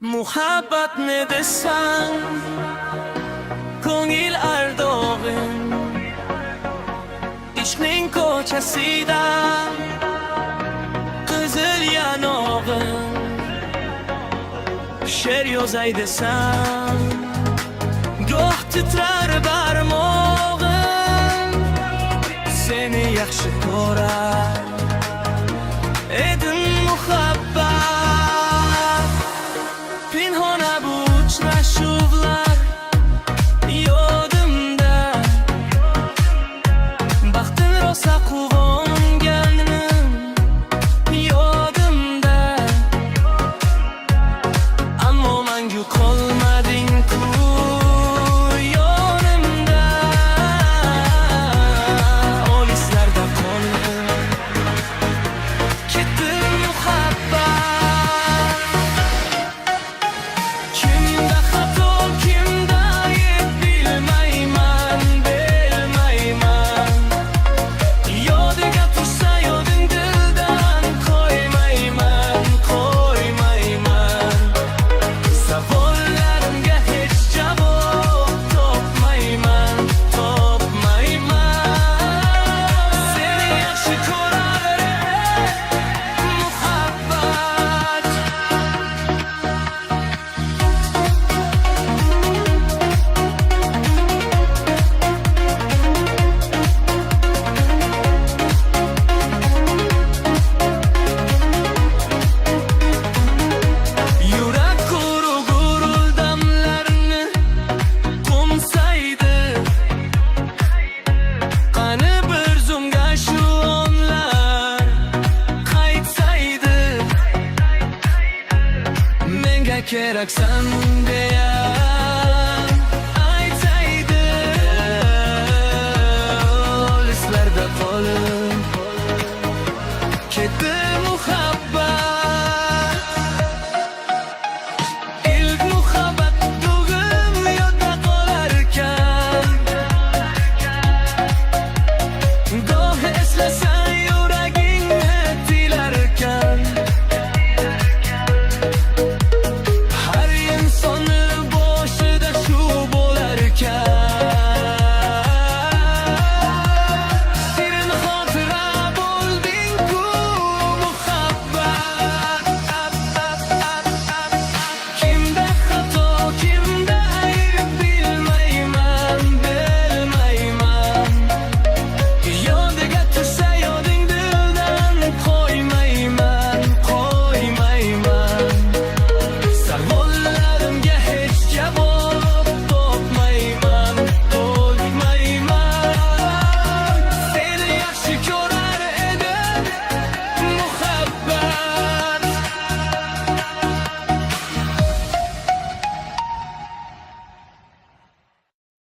Muhabbat ne desang, ko'ngil ardog'im ishqning ko'chasida qizil yanog'im. She'r yozay desam, goh titrar barmog'im. Seni yaxshi ko'rar edim muhabbat. Pinhona bu uchrashuvlar yodimda, baxtim rosa quvonganim yodimda. Ammo mangu qolmading-ku yonimda. Olislarda qoldim, ketdim muhabbat. Kimda xato, kimda ayb bilmayman, bilmayman. Yodiga tursa yoding dildan qo'ymayman, qo'ymayman. Savollarimga hech javob topmayman, topmayman. Seni yaxshi ko'raver muhabbat. Yurak gurul damlarni qo'msaydi, qani bir zumga shu onlar qaytsaydi. Menga keraksan deya